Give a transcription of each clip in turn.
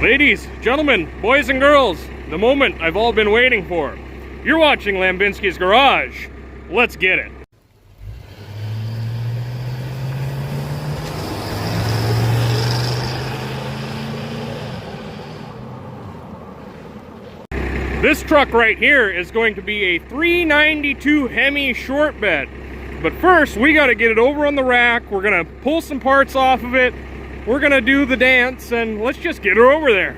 Ladies, gentlemen, boys and girls, the moment I've all been waiting for. You're watching Lambvinskis Garage. Let's get it. This truck right here is going to be a 392 Hemi short bed. But first, we got to get it over on the rack. We're going to pull some parts off of it. We're going to do the dance, and let's just get her over there.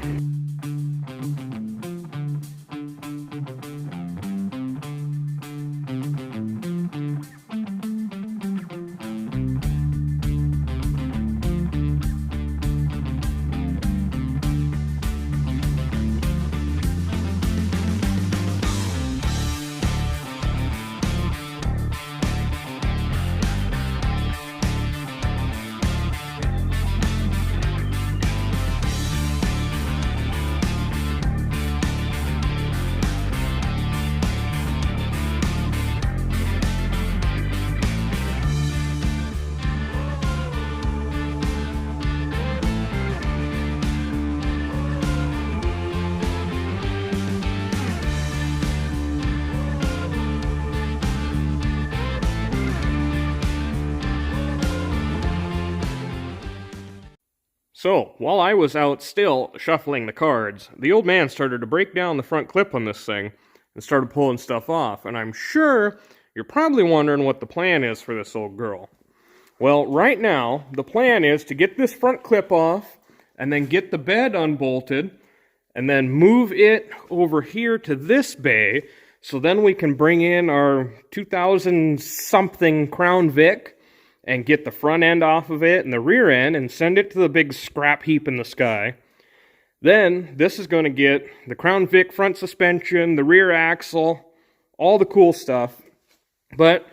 So, while I was out still shuffling the cards, the old man started to break down the front clip on this thing and started pulling stuff off. And I'm sure you're probably wondering what the plan is for this old girl. Well, right now, the plan is to get this front clip off and then get the bed unbolted and then move it over here to this bay so then we can bring in our 2000-something Crown Vic and get the front end off of it and the rear end and send it to the big scrap heap in the sky. Then this is going to get the Crown Vic front suspension, the rear axle, all the cool stuff. But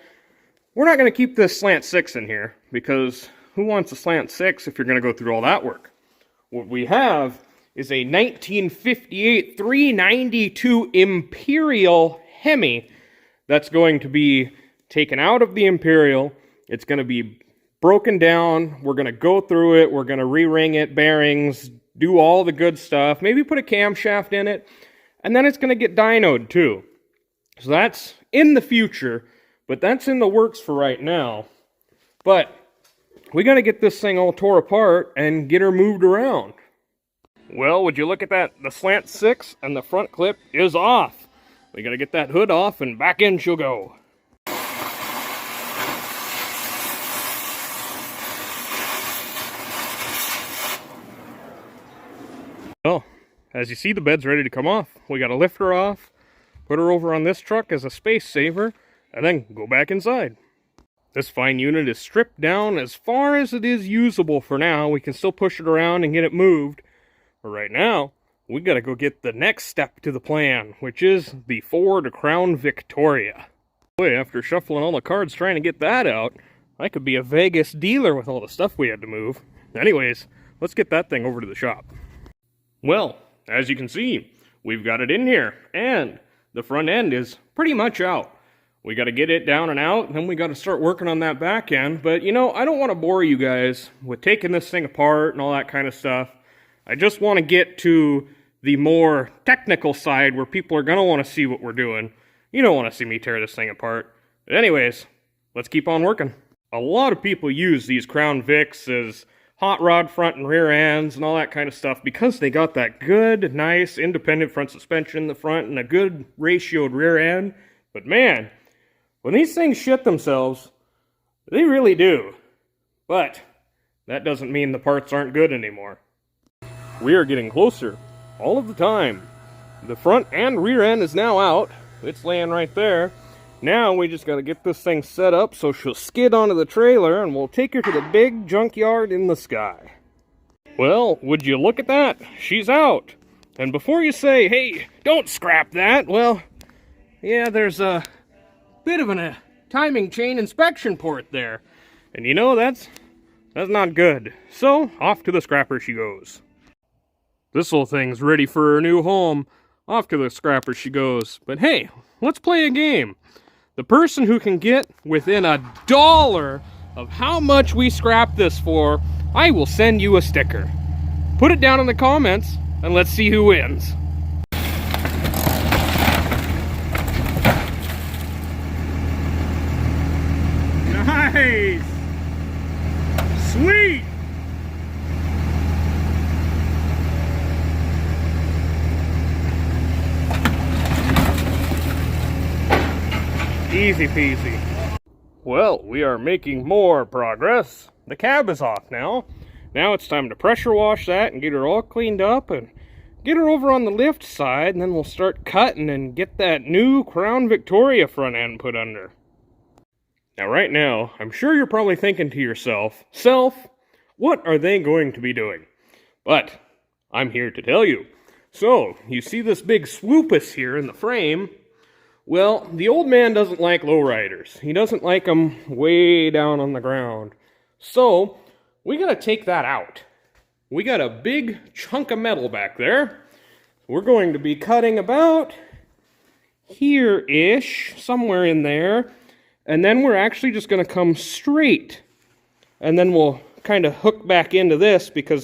we're not going to keep this slant 6 in here because who wants a slant 6 if you're going to go through all that work? What we have is a 1958 392 Imperial Hemi that's going to be taken out of the Imperial. It's going to be broken down. We're going to go through it. We're going to re-ring it, bearings, do all the good stuff. Maybe put a camshaft in it. And then it's going to get dynoed too. So that's in the future, but that's in the works for right now. But we got to get this thing all tore apart and get her moved around. Well, would you look at that? The slant 6 and the front clip is off. We got to get that hood off and back in she'll go. Well, as you see, the bed's ready to come off. We got to lift her off, put her over on this truck as a space saver, and then go back inside. This fine unit is stripped down as far as it is usable for now. We can still push it around and get it moved. But right now, we got to go get the next step to the plan, which is the Ford Crown Victoria. Boy, after shuffling all the cards trying to get that out, I could be a Vegas dealer with all the stuff we had to move. Anyways, let's get that thing over to the shop. Well, as you can see, we've got it in here, and the front end is pretty much out. We got to get it down and out, and then we got to start working on that back end. But, you know, I don't want to bore you guys with taking this thing apart and all that kind of stuff. I just want to get to the more technical side where people are going to want to see what we're doing. You don't want to see me tear this thing apart. But anyways, let's keep on working. A lot of people use these Crown Vics as hot rod front and rear ends and all that kind of stuff because they got that good, nice, independent front suspension in the front and a good ratioed rear end. But man, when these things shit themselves, they really do. But that doesn't mean the parts aren't good anymore. We are getting closer all of the time. The front and rear end is now out. It's laying right there. Now we just got to get this thing set up so she'll skid onto the trailer and we'll take her to the big junkyard in the sky. Well, would you look at that? She's out. And before you say, hey, don't scrap that, well, yeah, there's a bit of a timing chain inspection port there. And you know, that's not good. So, off to the scrapper she goes. This little thing's ready for her new home. Off to the scrapper she goes. But hey, let's play a game. The person who can get within $1 of how much we scrap this for, I will send you a sticker. Put it down in the comments, and let's see who wins. Nice! Sweet! Easy peasy. Well, we are making more progress. The cab is off now. Now it's time to pressure wash that and get her all cleaned up and get her over on the lift side, and then we'll start cutting and get that new Crown Victoria front end put under. Now right now, I'm sure you're probably thinking to yourself, what are they going to be doing? But I'm here to tell you. So, you see this big swoopus here in the frame? Well, the old man doesn't like lowriders. He doesn't like them way down on the ground. So, we gotta take that out. We got a big chunk of metal back there. We're going to be cutting about here-ish, somewhere in there. And then we're actually just going to come straight. And then we'll kind of hook back into this, because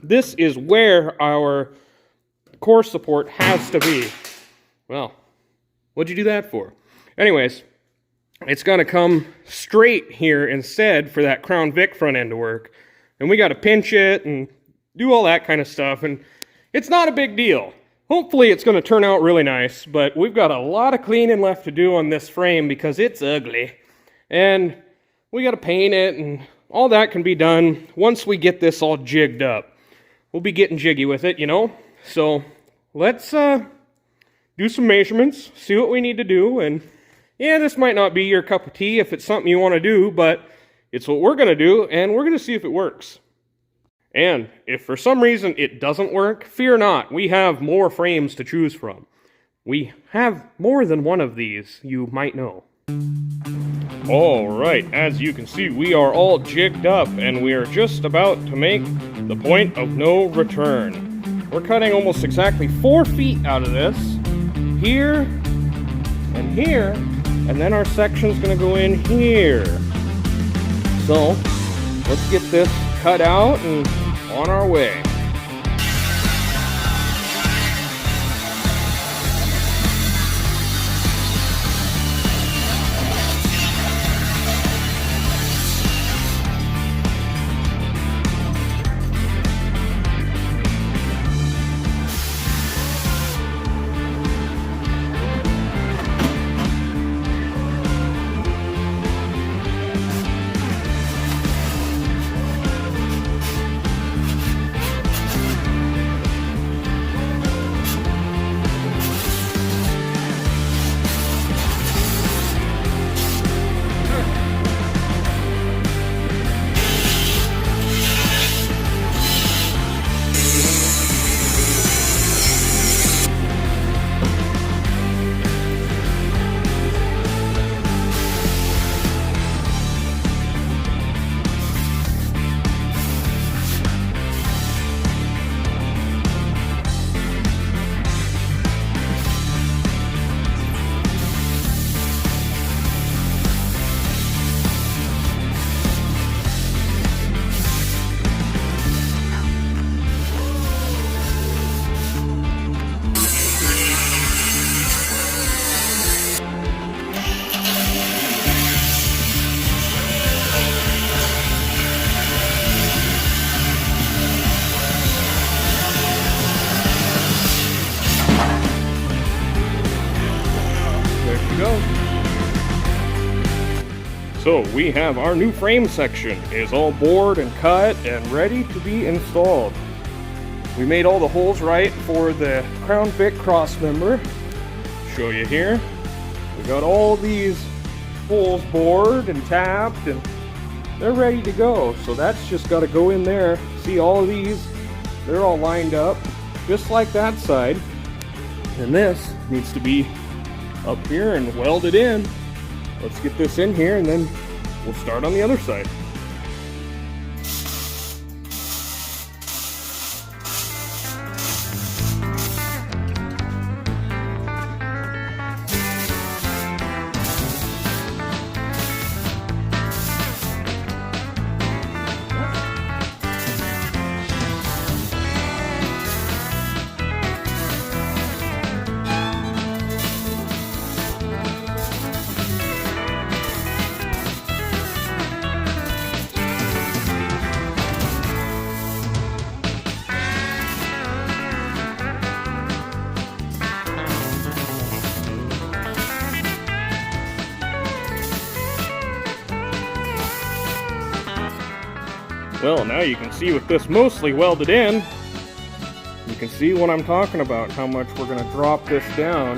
this is where our core support has to be. Well, what'd you do that for? Anyways, it's going to come straight here instead for that Crown Vic front end to work. And we got to pinch it and do all that kind of stuff. And it's not a big deal. Hopefully it's going to turn out really nice, but we've got a lot of cleaning left to do on this frame because it's ugly. And we got to paint it, and all that can be done once we get this all jigged up. We'll be getting jiggy with it, you know? So let's do some measurements, see what we need to do, and yeah, this might not be your cup of tea if it's something you want to do, but it's what we're going to do, and we're going to see if it works. And if for some reason it doesn't work, fear not, we have more frames to choose from. We have more than one of these, you might know. Alright, as you can see, we are all jigged up, and we are just about to make the point of no return. We're cutting almost exactly 4 feet out of this, here, and here, and then our section's going to go in here. So, let's get this cut out and on our way. So we have our new frame section. It is all bored and cut and ready to be installed. We made all the holes right for the Crown Vic cross member. Show you here. We got all these holes bored and tapped, and they're ready to go. So that's just got to go in there. See, all of these, they're all lined up just like that side. And this needs to be up here and welded in. Let's get this in here and then we'll start on the other side. Well, now you can see with this mostly welded in, you can see what I'm talking about, how much we're going to drop this down.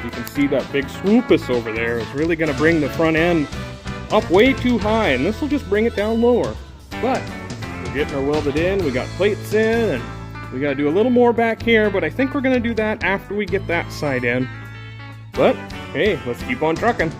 You can see that big swoopus over there is really going to bring the front end up way too high, and this will just bring it down lower. But we're getting our welded in, we got plates in, and we got to do a little more back here, but I think we're going to do that after we get that side in. But hey, let's keep on trucking.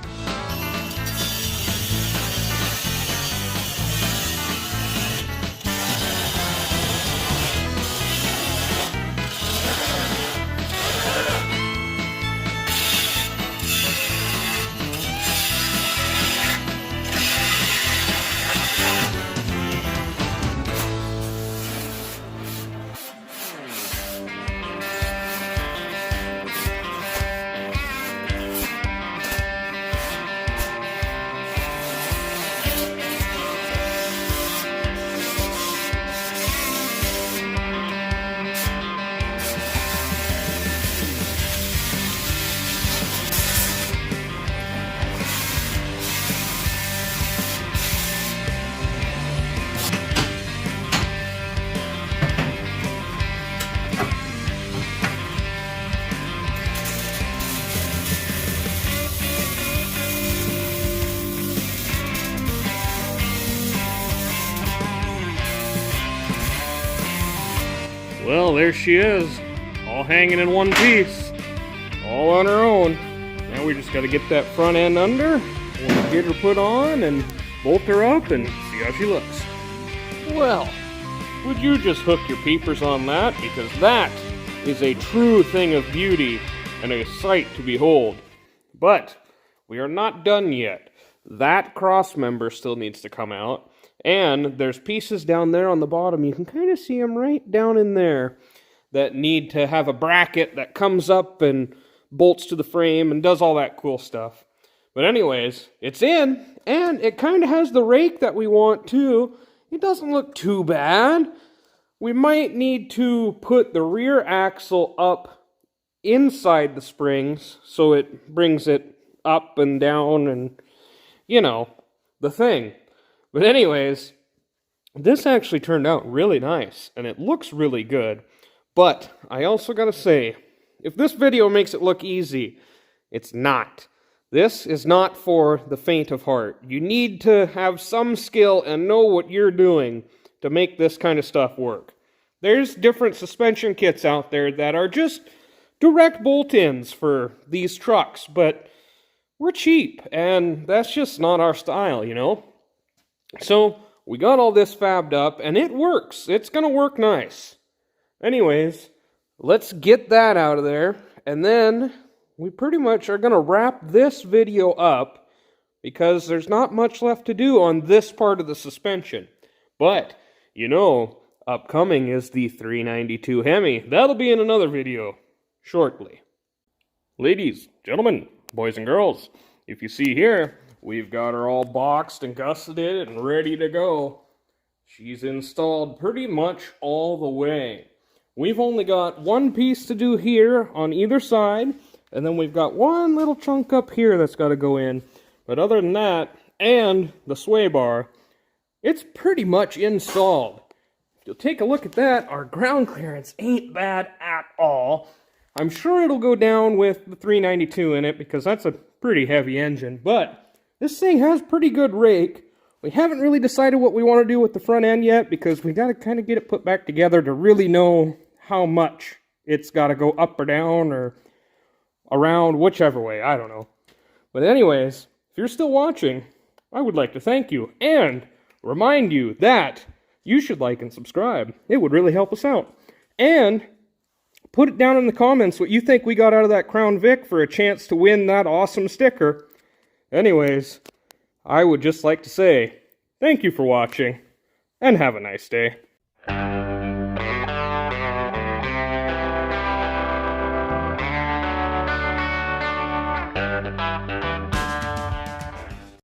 Well, there she is, all hanging in one piece, all on her own. Now we just got to get that front end under, we'll get her put on and bolt her up and see how she looks. Well, would you just hook your peepers on that, because that is a true thing of beauty and a sight to behold. But we are not done yet. That cross member still needs to come out. And there's pieces down there on the bottom, you can kind of see them right down in there, that need to have a bracket that comes up and bolts to the frame and does all that cool stuff. But anyways, it's in, and it kind of has the rake that we want too. It doesn't look too bad. We might need to put the rear axle up inside the springs so it brings it up and down and, you know, the thing. But anyways, this actually turned out really nice, and it looks really good. But I also gotta say, if this video makes it look easy, it's not. This is not for the faint of heart. You need to have some skill and know what you're doing to make this kind of stuff work. There's different suspension kits out there that are just direct bolt-ins for these trucks, but we're cheap, and that's just not our style, you know? So, we got all this fabbed up, and it works. It's going to work nice. Anyways, let's get that out of there, and then we pretty much are going to wrap this video up, because there's not much left to do on this part of the suspension. But, you know, upcoming is the 392 Hemi. That'll be in another video shortly. Ladies, gentlemen, boys and girls, if you see here, we've got her all boxed and gusseted and ready to go. She's installed pretty much all the way. We've only got one piece to do here on either side, and then we've got one little chunk up here that's got to go in. But other than that, and the sway bar, it's pretty much installed. If you'll take a look at that, our ground clearance ain't bad at all. I'm sure it'll go down with the 392 in it, because that's a pretty heavy engine, but this thing has pretty good rake. We haven't really decided what we want to do with the front end yet, because we got to kind of get it put back together to really know how much it's got to go up or down or around, whichever way, I don't know. But anyways, if you're still watching, I would like to thank you and remind you that you should like and subscribe. It would really help us out. And put it down in the comments what you think we got out of that Crown Vic for a chance to win that awesome sticker. Anyways, I would just like to say thank you for watching, and have a nice day.